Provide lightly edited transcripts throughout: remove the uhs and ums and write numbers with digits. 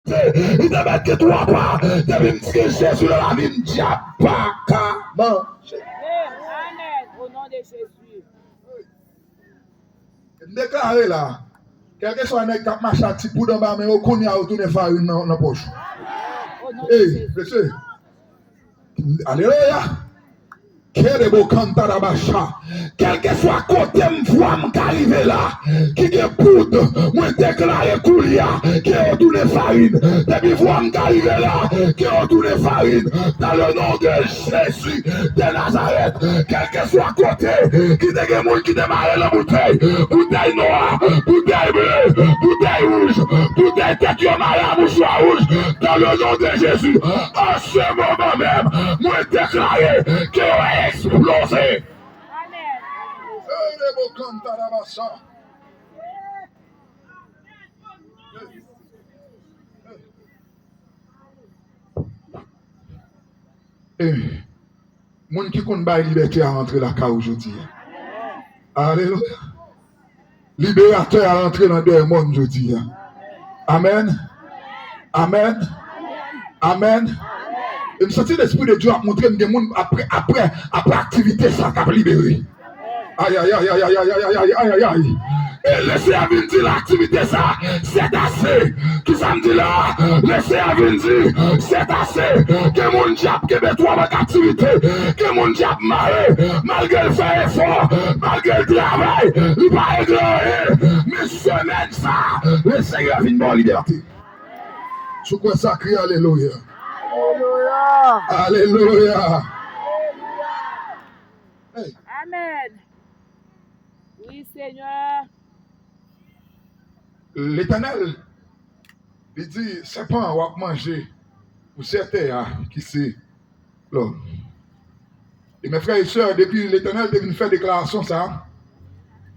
Il te met que toi pas. Depuis que Jésus dans la vie, il dit pas qu'à manger. Amen. Au nom de Jésus. Déclaré là. Quel que soit un cap machin petit bout d'en bas, mais au connaît à retourner farine dans la poche. Eh, monsieur. Alléluia. Quel beau cantar d'Abacha. Quel que soit côté m'voie m'arriver là, qui est poudre, moi déclaré coulia, qui est retourné farine. Depuis voie m'arriver là, qui est retourné farine. Dans le nom de Jésus de Nazareth. Quel que soit côté, qui est moun qui démarre la bouteille. Bouteille noire, bouteille bleue, bouteille rouge, bouteille tête qui a mouchoir rouge. Dans le nom de Jésus. En ce moment même, moi déclaré qui est explosé. Moun qui compte bail liberté à rentrer la case aujourd'hui. Alléluia. Libérateur à rentrer dans le monde aujourd'hui. Amen. Amen. Amen. Et me sentir l'esprit de Dieu a montré des monde après activité ça qui a libéré. Aïe aïe aïe aïe aïe aïe aïe aïe aïe. Et laissez-moi dire l'activité ça, c'est assez. Qui ça me dit là? Laissez-moi dire, c'est assez. Que mon diable qui est toi avec activité, que mon diable marre, malgré le fait effort, malgré le travail, il va éclairer. Mais semaine ça, le Seigneur vient de liberté. Je crois ça crie alléluia. Alléluia. Alléluia. Hey. Amen. Oui, Seigneur. L'Éternel, il dit, c'est pas un wap manger pour certains qui c'est l'homme. Et mes frères et sœurs, depuis l'Éternel devait faire déclaration ça,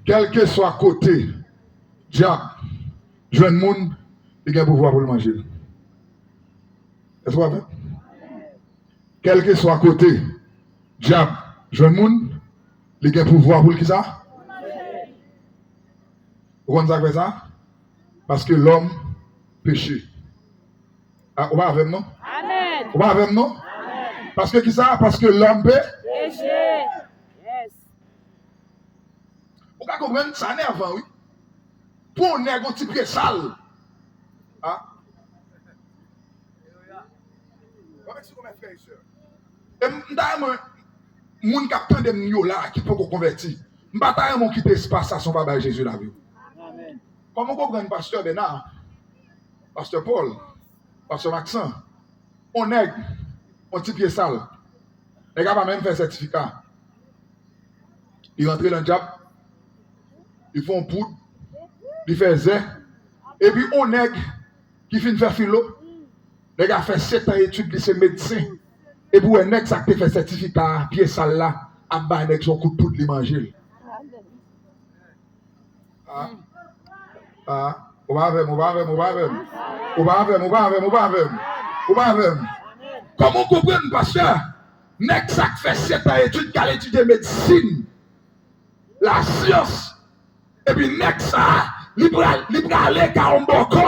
quel que soit côté, diable, jeune monde, il a pouvoir pour le manger. Est-ce que vous avez? Quel que soit côté, diable, jeune monde, il a pouvoir pour le qui ça? Vous comprenez ça? Parce que l'homme péché. Ah, on va avec nous? Amen. On va avec nous? Amen. Parce que qui ça? Parce que l'homme péché. Yes. Vous comprenez ça avant, oui? Pour on ait un petit pied sale. Ah? Et d'ailleurs, moun capteur de nous là qui peut convertir. M'bataille mon quitter espace à son papa Jésus la vie. Amen. Comment vous comprenez pasteur Bernard, pasteur Paul, pasteur Maxime, on est un petit pied sale. Les gars pas même faire certificat. Ils rentrent dans le diable, ils font poudre, ils font zé, et puis on est qui finit faire philo. Les gars font 7 ans d'études de médecin. Et puis on est qui fait certificat, pied sale là, à bas avec son coup de poudre de manger. Ah, on va avec. Comment comprendre, pasteur? Nek ça fait 7 ans d'études qui a étudié médecine, la science, et puis nek ça, libre aller car on boko,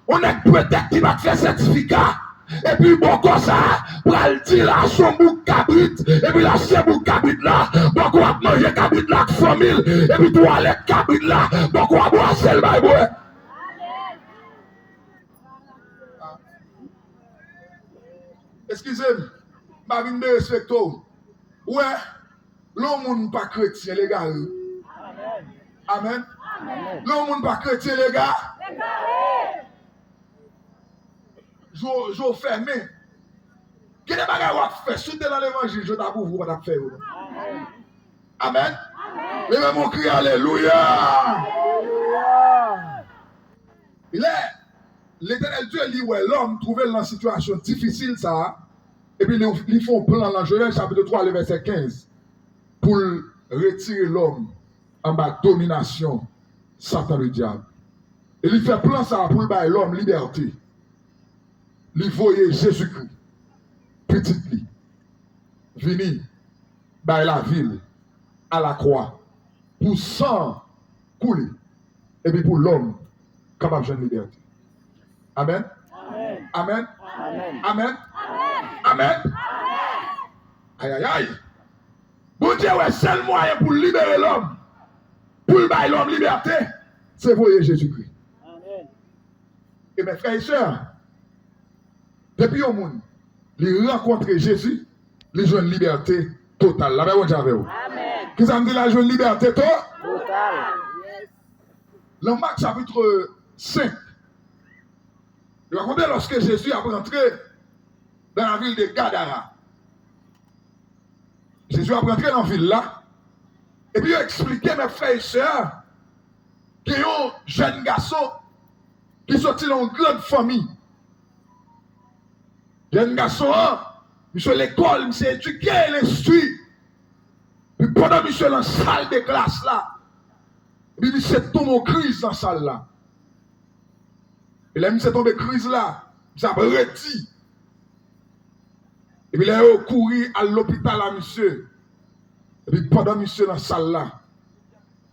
on est peut-être qui va faire certificat, et puis boko ça, pour aller dire là, son bouc cabrit, et puis la son bouc cabrit là, boko va manger cabrit là, famille, et puis toilette cabrit là, boko va boire sel baibou. Excusez-moi, je vais respecter. Ouais, l'homme n'est pas chrétien, les gars. Amen. L'homme n'est pas chrétien, les gars. Je fermé. Quel est le fait? Si tu es dans l'évangile, je t'avoue, vous ne faire. Amen. Et même on crie Alléluia. Il est. L'Éternel Dieu dit, ouais, l'homme trouvait dans une situation difficile, ça, et puis ils font plan dans Genèse chapitre 3, le verset 15, pour retirer l'homme en bas de domination, Satan le diable. Et il fait plan ça pour l'homme liberté. Il voyait Jésus-Christ, petit lit, venir dans la ville, à la croix, pour sang couler, et puis pour l'homme capable de liberté. Amen. Amen. Amen. Amen. Amen. Aïe, aïe, aïe. Bon Dieu, ouais, seul moyen pour libérer l'homme, pour bailler l'homme liberté, c'est voyer Jésus-Christ. Amen. Et mes frères et sœurs, depuis au monde, les rencontrer Jésus, les jouent une liberté totale. La même avec vous. Amen. Qui ça me dit la jouent une liberté totale? Total. Dans Marc chapitre 5, il raconte lorsque Jésus a rentré dans la ville de Gadara. Jésus a rentré dans la ville là, et puis il a expliqué mes frères et sœurs qu'il y a un jeune garçon qui sortit dans une grande famille. Jeune garçon, monsieur l'école, monsieur étudié l'instruit. Puis pendant monsieur dans la salle de classe là, et puis monsieur tombe en crise dans la salle là. Et là, monsieur tombe en crise là, monsieur a reti. Et puis là, il a couru à l'hôpital à monsieur. Et puis pendant monsieur dans la salle là,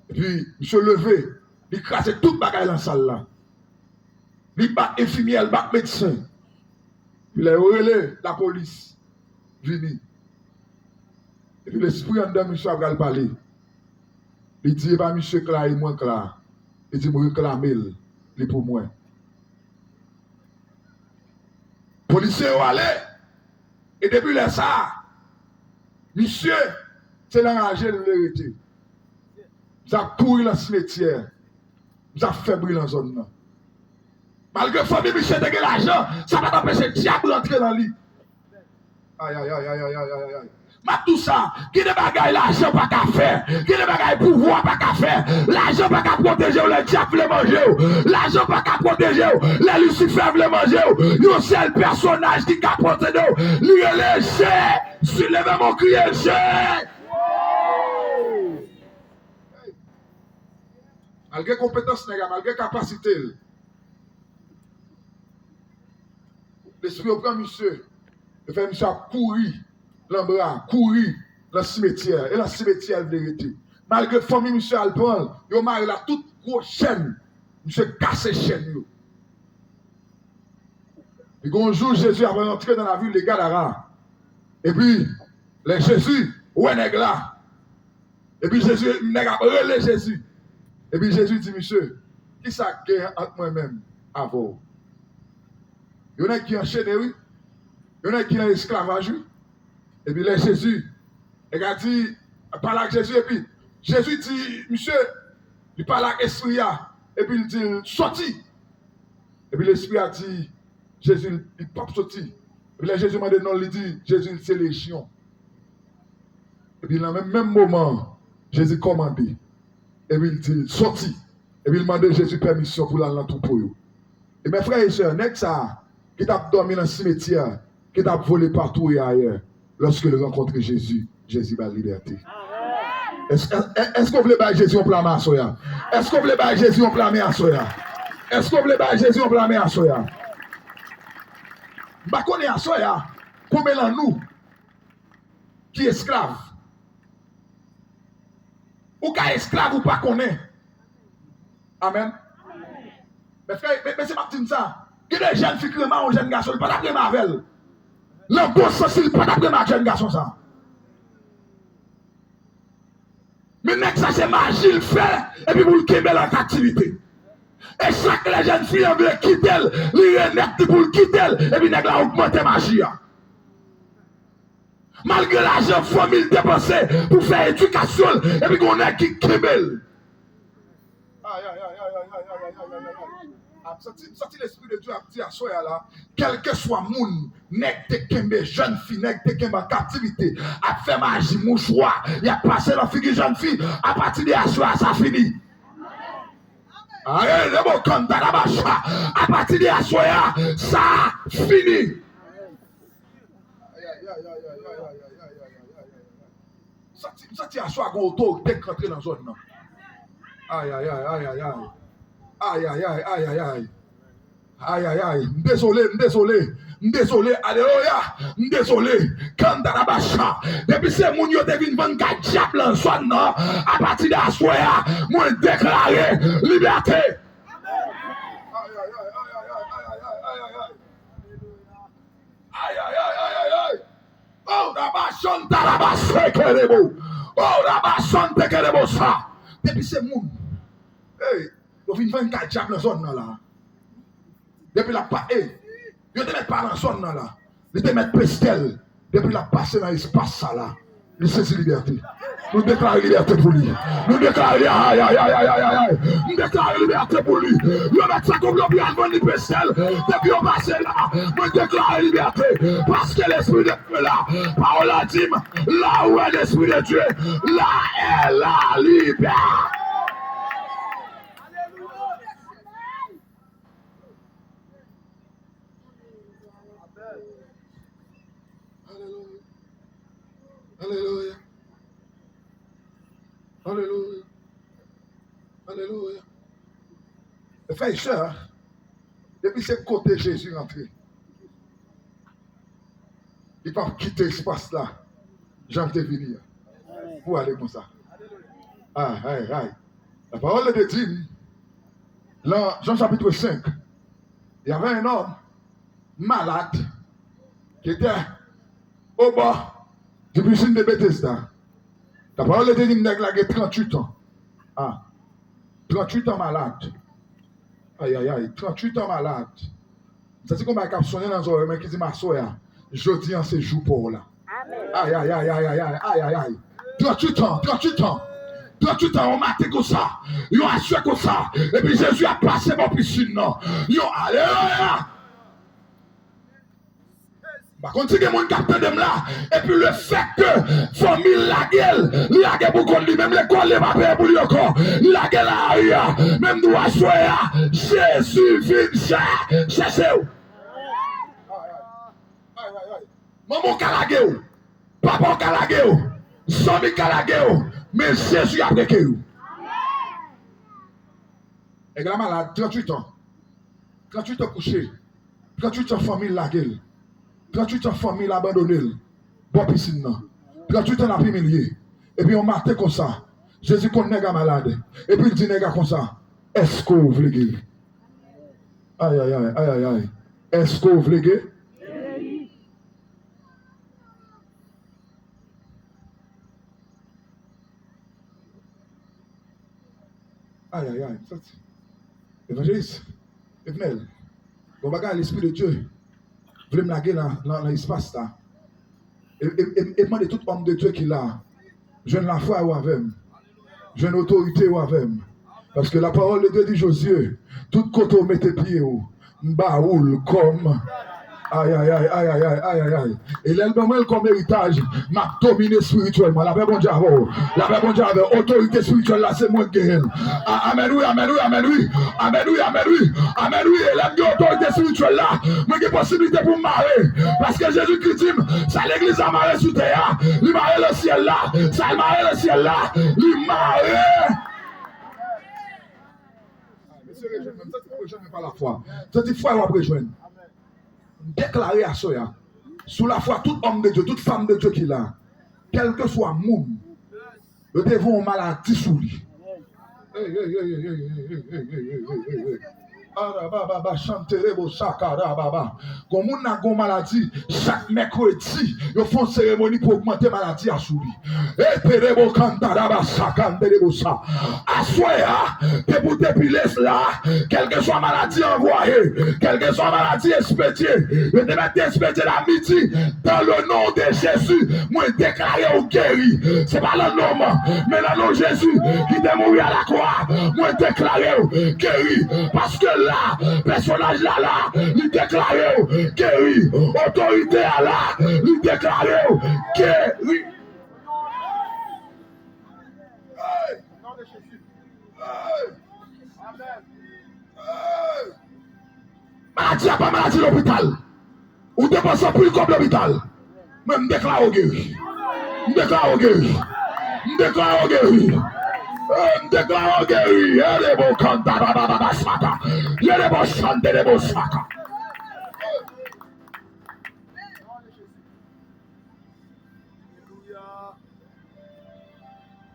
et puis monsieur levé, il crasait toute bagaille dans la salle là. Il bat infirmière, il bat médecin. Puis il a relé la police. Vini. Et puis l'esprit en dedans, monsieur a parlé. Il dit, pas monsieur clair et moins clair. Il dit, moi réclamer, il pour moi. Policier est allé. Et depuis là, ça, monsieur, c'est l'enragé de vérité. Ça a couru dans le cimetière. Ça a fait brûler dans la zone. Malgré que famille monsieur de l'argent, ça va t'empêcher le diable d'entrer dans le lit. Aïe, aïe, aïe, aïe, aïe, aïe, aïe. Mais tout ça, qui ne bagaille l'argent pas qu'à faire, qui ne bagaille pouvoir pas qu'à faire, l'argent pas qu'à protéger, le diable veut manger, l'argent pas qu'à protéger, les Lucifer veulent manger, il y a un seul personnage qui a protégé, lui est léger, sur le même cri léger. Malgré compétence, malgré capacité, l'esprit au prend monsieur, il fait monsieur courir. L'embras, courir dans le cimetière. Et dans le cimetière, la vérité. Malgré la famille, monsieur Alban, il a marié la toute grosse chaîne. Monsieur casse chaîne. Et un jour, Jésus a rentré dans la ville de Gadara. Et puis, les Jésus, où est là? Et puis Jésus, nèg a relé Jésus. Et puis Jésus dit, monsieur, qui ça guerre entre moi-même avant? Il y en a qui enchaînent, oui. Il y en a qui sont esclavage, oui. Et puis là, Jésus, il a dit, parle avec Jésus, et puis Jésus dit, monsieur, il parle avec l'esprit, et puis il dit, sorti. Et puis l'esprit a dit, Jésus, il ne peut pas sortir. Et puis là, Jésus m'a dit, non, il dit, Jésus, c'est légion. Et puis dans le même moment, Jésus commandé. Et puis il dit, sorti. Et puis il m'a demandé Jésus permission pour aller dans tout pour eux. Et mes frères et sœurs, n'est-ce ça, qui t'a dormi dans le cimetière, qui t'a volé partout et ailleurs. Lorsque il rencontre Jésus, Jésus va la liberté. Est-ce qu'on voulait battre Jésus en plein à soya? Est-ce qu'on voulait battre Jésus en plein à soya? Est-ce qu'on voulait battre Jésus en plein à soya? Bah qu'on est à soya, combien d'entre nous qui est esclave? Ou qui est esclave ou pas qu'on est? Amen. Mais frère, mais c'est pas ça. Il y a des jeunes filles qui ont un jeune garçon, ils ne peuvent pas appeler Marvel. Le bon sens, il ne peut pas appeler ma jeune garçon ça. Mais n'est-ce que ça c'est magie le fait, et puis vous le quittez en captivité. Et chaque la jeune fille veut quitter, il est pour le quitter, et puis n'est-ce là augmenter magie. Malgré l'argent famille dépensé pour faire éducation, et puis qu'on est qui kébel. Sorti l'esprit de Dieu a dit à soi là, quel que soit moun, nek te kembe, jeune fille, nek te kembe en captivité, a fait magie, mouchoir, il a passé la figure jeune fille, à partir de la soirée, ça finit. Allez, le bon candidat la bacha, à partir de la soirée, ça finit. Sorti à soi, qu'on autorité rentrer dans la zone. Aïe, aïe, aïe, aïe, aïe, aïe. Aïe, aïe, aïe, aïe, aïe, aïe. Aïe, aïe, aïe. Désolé. Alléluia. Désolé. Kandarabacha. Depuis c'est mon yo devine 24 diable en zone, non? À partir de la soirée, moi déclaré liberté. Konta la basse kerebo. Oh la basse kerebo ça. Depuis c'est moun. Hey, vous venez faire une diable dans zone là. Depuis la pas vous te mettre pas dans zone là. Vous te mettre pestel. Depuis la passer dans l'espace ça là. Il saisit liberté. Nous déclarons liberté pour lui. Nous déclarons aïe, aïe, aïe, aïe, aïe, aïe. Nous déclarons liberté pour lui. Nous mettons ça comme l'objet avant de pestel. Depuis on passe là. Nous déclarons liberté. Parce que l'esprit de Dieu là. Parole a dit, là où est l'esprit de Dieu, là est la liberté. Alléluia. Alléluia. Alléluia. Frères et sœurs, depuis ce côté Jésus rentré, il ne peut pas quitter l'espace là. Jean te venir. Pour aller comme ça. Aïe, aïe, aïe. La parole de Dieu, dans Jean chapitre 5, il y avait un homme malade qui était au bord du piscine de Bethesda. La parole de Dieu dit qu'il a 38 ans. Ah, 38 ans malade. Aïe, aïe, aïe, 38 ans malade. C'est comme un sonné dans un mais qui dit ma soeur, je dis en ces jours pour là. Aïe, aïe, aïe, aïe, aïe, aïe, aïe, aïe. 38 ans, 38 ans. 38 ans, on m'a dit comme ça. Ils ont assuré comme ça. Et puis Jésus a passé mon piscine. Ils ont alléluia. Par contre, si quelqu'un capte de là, et puis le fait que famille la gueule, la gueule pour qu'on lui, même l'école n'est pas payée pour lui encore, la gueule là, même nous à soya, Jésus vient chercher. Maman kalageo, papa kalageo, Sami kalageo, mais Jésus a brequé. Et la malade, 38 ans. 38 ans couché. 38 ans famille la gueule. 38 ans famille abandonnée. Bon piscine. 38 ans la humilié. Et puis on maté comme ça. Jésus connaît les malade. Et puis il dit nègre comme ça. Est-ce que vous voulez guérir? Aïe aïe aïe aïe aïe. Est-ce que vous voulez guérir? Aïe aïe aïe. Évangéliste. Evenel. Bon bagage l'esprit de Dieu. Vous voulez me laguer dans l'espace là. Et demandez tout homme de Dieu qui l'a. Je ne la foi ou avec. Je ne autorité ou avec. Parce que la parole de Dieu dit Josué, tout côté où mettez pied ou baoul comme. Aïe aïe aïe aïe aïe aïe aïe aïe. Et l'album comme héritage m'a dominé spirituellement. La paix bon Dieu la paix bon Dieu autorité spirituelle là c'est moi qui gagne. Amen oui amen oui amen oui amen oui amen oui amen oui. Et l'autorité spirituelle là, moi j'ai possibilité pour me marrer parce que Jésus Christ dit ça l'église a marré sous terre, il marré le ciel là, ça marré le ciel là, il marré. Monsieur rejoindre même ça tu rejoindre pas la foi. Ça dit foi on va rejoindre. Déclarer à Soya, sous la foi, tout homme de Dieu, toute femme de Dieu qui l'a, quel que soit moun, le devons maladie sous lui. Comme on a une maladie, chaque mercredi, ils font une cérémonie pour augmenter la maladie à souris. Et Terebo Kantaraba Sakan Terebo Sa. Assoya, que pour dépiler cela, quelle que soit la maladie envoyée, quelle que soit la maladie expédiée, je te mets expédier la midi dans le nom de Jésus. Moi, déclaré au guéri. Ce n'est pas le nom, mais le nom de Jésus qui est mort à la croix. Moi, déclaré au guéri. Parce que là, personnage là, il déclaré guéri. Autorité là, il déclaré guéri. Maladie à pas maladie l'hôpital. Ou dépensez plus comme l'hôpital. Mais me déclare guéri. Me déclare guéri. Me déclare guéri. Déclare guéri. Y'a beaux canta baba saka. Y'a beaux chante des beaux saka.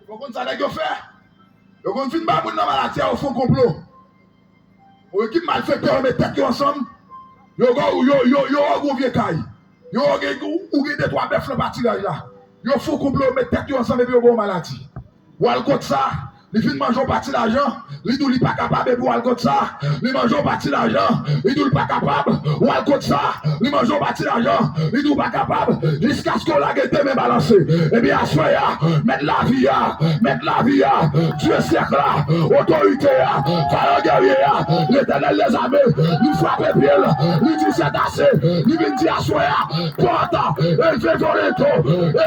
Vous comprenez ça que vous faites? Vous comprenez pas pour nous maladie au fond complot. Ou équipe malfaiteur on met tête ensemble. Yo vieux caille. Yo des trois bœufs le bâtiment là. Yo faut complot mettre tête ensemble et puis yo bon maladie. Ou al côté ça, il fin manger parti l'argent, il dit pas capable pour al côté ça, il mange parti l'argent, il dit pas capable, ou al côté ça, il mange parti l'argent, il dit pas capable jusqu'à ce qu'on la guette mais balancer. Et bien assoya, mettre la vie Dieu cercle là, autorité là, faire guerrier là, l'Éternel les armées, nous frappe pied là, nous dit c'est assez, nous vient dire assoya, porte, élevez vos rétos,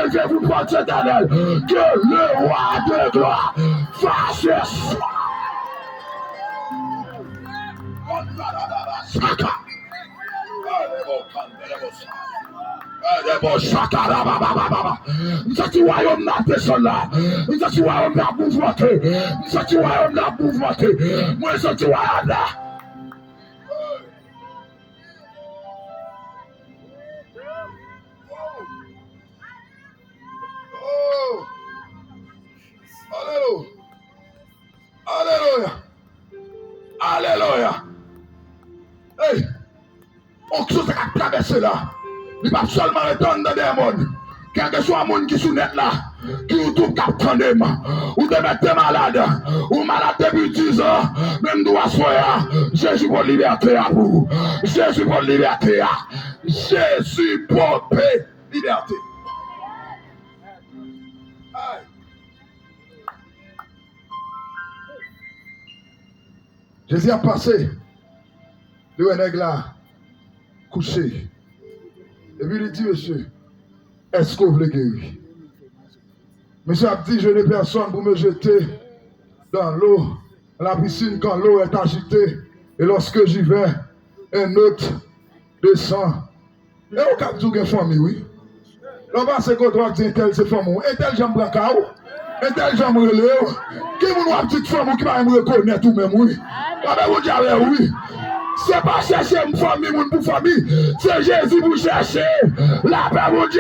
élevez-vous porte éternel, que le roi de gloire fasse soi. Nous sommes royaume dans personne là. Nous sommes royaume dans mouvementé. Nous sommes royaume dans mouvementé. Moi, je suis royaume là. Oh! Alléluia! Alléluia! Alléluia! Hey! On chose qui a traversé là. Il ne va pas seulement retourner dans des mondes. Quel que soit un monde qui est sous net là, qui est tout capté, ou de mettre malade, ou malade depuis 10 ans, même doit soya, Jésus pour liberté à vous. Jésus pour liberté à. Jésus pour paix, liberté. Aïe. Jésus a passé, le nègre là, couché. Et puis il dit, monsieur, est-ce que vous voulez guérir? Monsieur a dit, je n'ai personne pour me jeter dans l'eau, la piscine quand l'eau est agitée. Et lorsque j'y vais, un autre descend. Et au cap de la famille, oui. Là-bas, c'est qu'on doit dire tel c'est famille. Et tel j'aime brancard. Et tel j'aime relève. Qui vous a petite femme qui va me reconnaître tout même, oui. Ah ben vous dites, oui. C'est pas chercher une famille, pour famille. C'est Jésus pour chercher. La paix vous dit,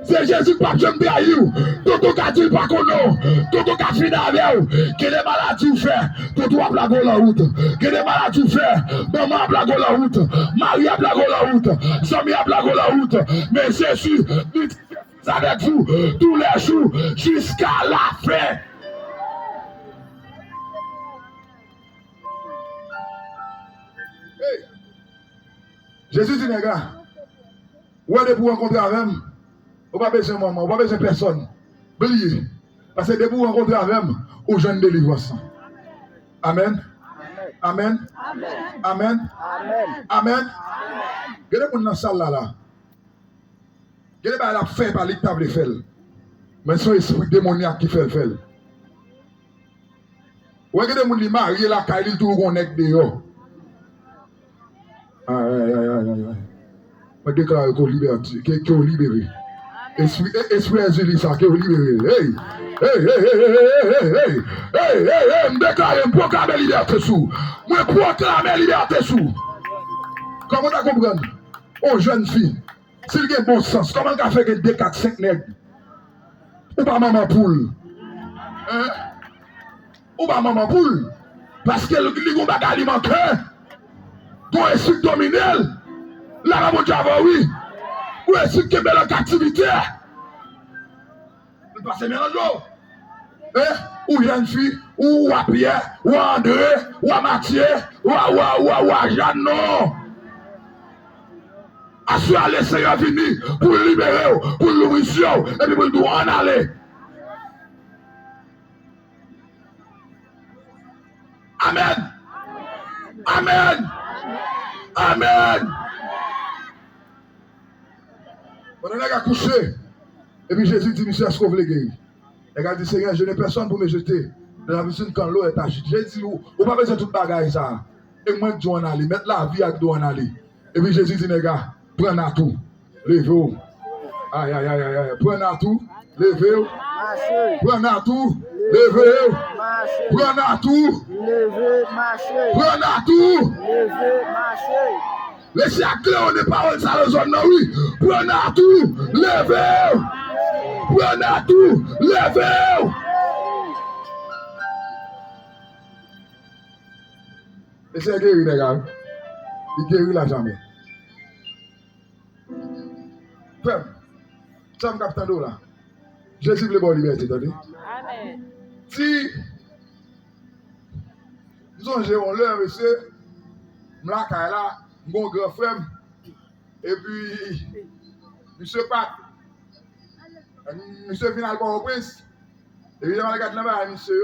c'est Jésus qui je me trahir. Tout cas dit pas qu'on a. Tout cas fini avec vous. Que les maladies vous fait. Tout a blagué la route. Que les maladies vous fait. Maman a blagué la route. Marie a blagué la route. Samy a blagué la route. Mais Jésus est avec vous tous les jours jusqu'à la fin. Hey. Jésus dit, les gars, où est-ce pour rencontrer avec moi? On n'a pas besoin de maman, on n'a pas besoin de personne. Oubliez. Parce que dès que vous rencontrez avec moi, vous jeune délivrance. Amen. Amen. Amen. Amen. Regardez pour dans la salle là. Regardez pas la fait par l'étable fait. Mais son esprit démoniaque qui fait le fait. Regardez mon li marié la caille, il tout connecte dehors. Aïe. Je déclare qu'on liberté, qu'on libéré. Esprit Jésus, ça, qu'on libéré. Hey, je déclare, je proclame la liberté sous. Je proclame la liberté sous. Comment tu comprends? Oh, jeune fille, s'il y a bon sens, comment tu as fait que 2, 4, 5 nègres? Ou pas maman poule? Hein? Ou pas maman poule? Parce que le gars est alimentaire. Ton esprit dominel. Là, mon Dieu, oui. Ou est-ce que est en captivité? Vous passez bien le jour. Ou une fille, ou à Pierre, ou à André, ou à Mathieu, ou à Jeanne, non. Assurez le Seigneur venu pour le libérer, pour l'ouvrir, et puis pour nous en aller. Amen. Amen. Amen. On a couché. Et puis Jésus dit, monsieur, est-ce que vous voulez guérir? Il a dit, Seigneur, je n'ai personne pour me jeter dans la piscine quand l'eau est agitée. Jésus dit, vous n'avez pas besoin de toute bagaille ça. Et moi, je dois en aller, mettre la vie avec doit en aller. Et puis Jésus dit, les gars, prenez à tout. Levez-vous. Aïe. Prenez à tout. Levez-vous. Prenez à tout. Levez-vous. Prenez à tout. Prenez à tout. Laissez à clé, on n'est pas en salle zone, oui. Prenez à tout. Levez-vous. Prenez à tout. Levez-vous. Et c'est guéri, les gars. Il guérit là jamais. Femme, ça me capte là. Jésus veut bonne liberté, attendez. Amen. Si nous avons l'heure, monsieur, là, mon grand frère, et puis, monsieur Pat, monsieur final pour le prince, évidemment, regarde là-bas, monsieur,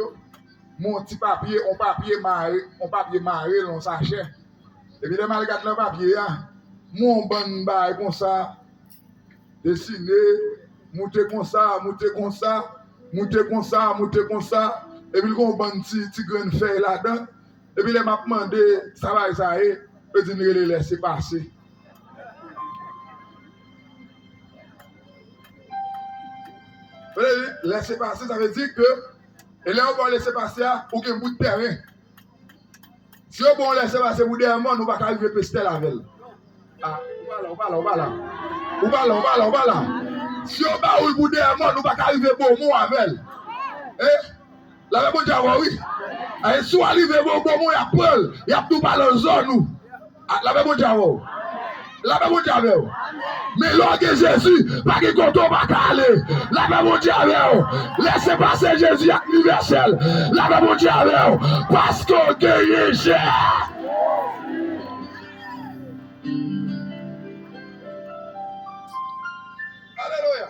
mon petit papier, on papier marré, on sachet. Évidemment, regarde le papier, mon bon bail comme ça, dessiné, monter comme ça, et puis on bon petit grain de feuille là-dedans, et puis les m'a demandé, ça va, et puis il les laisser passer. Laisser passer, ça veut dire que, et là on va laisser passer, pour qu'il y ait un bout de terrain. Si on va laisser passer pour des gens, on ne va pas arriver à pester la veille. Ah, on va là. Si on va au bout des gens, on ne va pas arriver pour moi avec. Eh? La même chose, oui. Et si on arrive pour moi, il y a Paul, il y a tout par la zone. La même chose, la même chose. Mais l'homme de Jésus, pas qu'il compte pas aller. La même chose, laissez passer Jésus à l'universel. La même chose, parce qu'on gagne cher. Alléluia.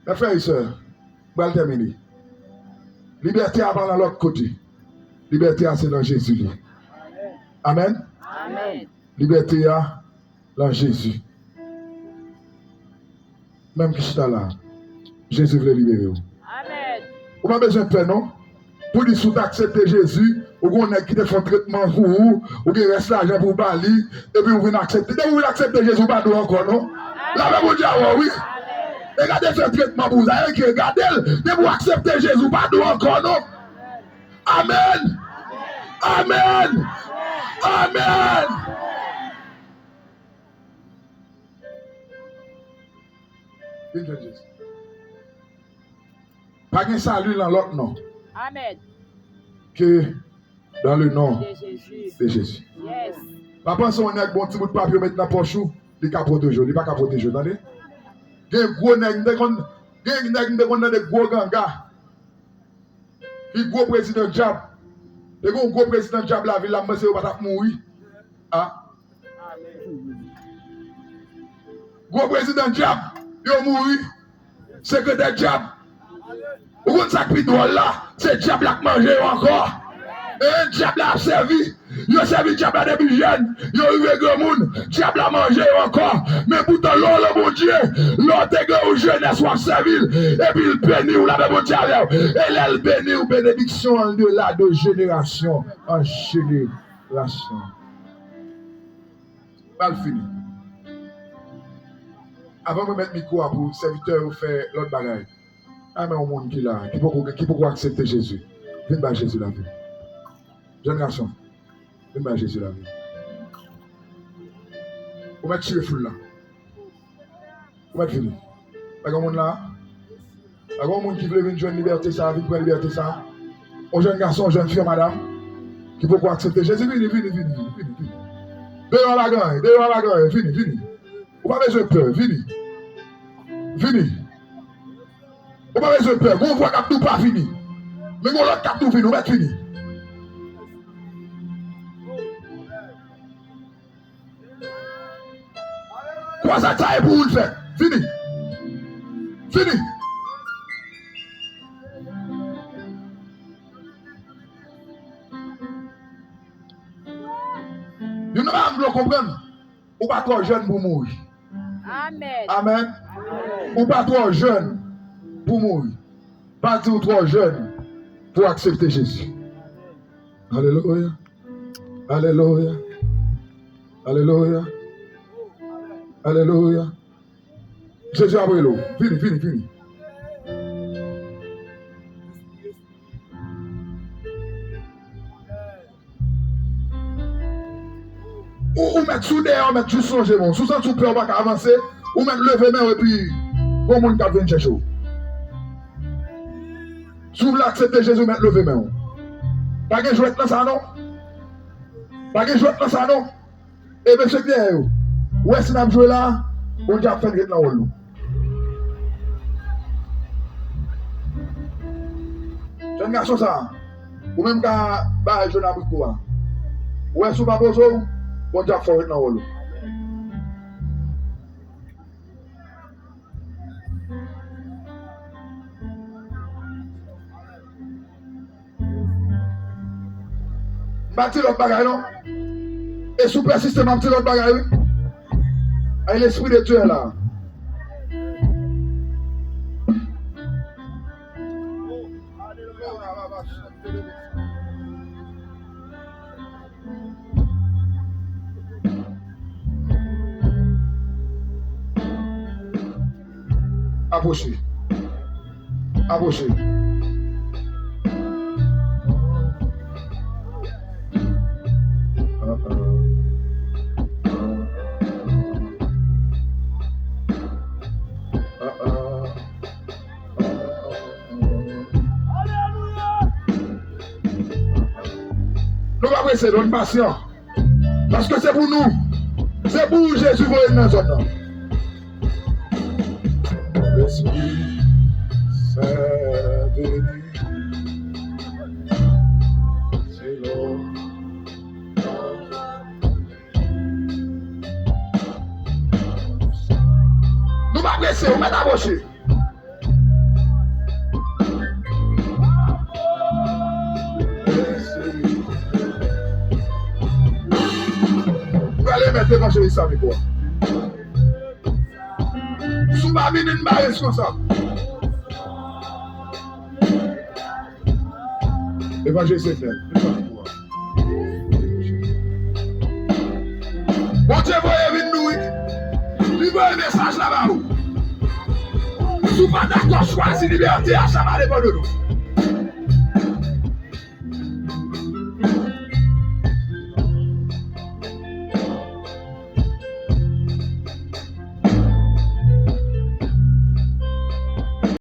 Mes frères et sœurs, je vais terminer. Liberté à dans l'autre côté. Liberté à c'est dans Jésus. Amen. Amen. Liberté à dans Jésus. Même qui est là, Jésus veut libérer. Amen. Vous n'avez pas besoin de peur, non? Pour dire si vous acceptez Jésus, vous avez qui fait un traitement pour vous, vous avez resté l'argent pour Bali, et puis vous venez accepter. Dès que vous acceptez Jésus, vous ne pouvez pas encore, non? La même chose, oui. Regardez ce traitement pour vous, regardez, dès que vous acceptez Jésus, vous ne pouvez pas encore, non? Amen. Amen. Amen. Pas de salut dans l'autre nom. Amen. Que dans le nom De Jésus. de Jésus. Yes. Pas penser on a un bon petit bout de papier mettre dans la poche, il n'est pas protéger, il n'est pas protéger, attendez. Il y a un gros nègre, il y a des gros gangas. Il y a un gros président Jab. Il y a un gros président Jab la ville, la monsieur va pas mourir. Ah. Gros président Jab, il a mouru. Secrétaire Jab. Vous comprenez ça qui drôle là? C'est Jab qui a mangé encore. Et Jab a servi. Il a servi Jab depuis jeune. Il a eu un grand monde. Jab a mangé encore. Mais pourtant, l'on bon Dieu, l'on te grand jeunesse soit servi. Et puis il bénit ou la même Dieu. Et là, il bénit ou bénédiction de là de génération en génération. Mal fini. Avant de mettre le micro pour le serviteur ou faire l'autre bagaille. Ah, mais au monde qui est là, qui peut accepter Jésus. Viens par Jésus la vie. Jeune garçon, viens par Jésus la vie. Vous mettez tuer foule là. Vous mettez fini. Pas de monde là. Pas de monde qui veut venir jouer liberté ça, venir prendre liberté ça. Un jeune garçon, une jeune fille, madame, qui peut accepter Jésus. Vini. Dehors la gagne, vini. Vous n'avez pas besoin de peur, vini. Vous n'avez pas besoin de peur, vous voyez que tout pas fini. Mais vous l'autre cap tout fini, vous êtes fini. Quoi ça taille pour vous le faire? Fini. Vous ne pas comprendre. Ou pas trop jeune pour mourir. Amen. Amen. Ou pas trop jeune pour mourir. Pas trop jeune pour accepter Jésus. Alléluia. Alléluia. Alléluia. Alléluia. Jésus a brûlé l'eau. Fini. Ou mettre sous derrière, ou mettre juste songer bon. Sous ça, tout peur pas avancer. Ou mettre lever main et puis, bon monde qui vient chercher. Si vous voulez accepter Jésus, mettre lever main. Pas que jouer dans ça, non? Et monsieur derrière. Ouais, si nous jouons là, on a fait le rôle. Jeune garçon, ça, ou même quand je n'ai pas quoi. Ouais, si vous n'avez pas besoin, on a fait le rôle. Bâti l'autre bagaille, non? Et sous persiste, bâti l'autre bagaille. Et l'esprit de Dieu est là. Approchez. Approchez. Nous va presser, nous patient. Parce que c'est pour nous. C'est pour Jésus qui est dans la zone. L'Esprit s'est venu. C'est l'eau. Nous va presser, on va t'approcher. Mettez l'évangile ça avec quoi? Sous ma vie, une barre comme ça. L'évangile c'est fait. Bon Dieu, voyez, venez nous. Il voit un message là-bas. Sous pas d'accord, choisis liberté, à ça va dépendre de nous.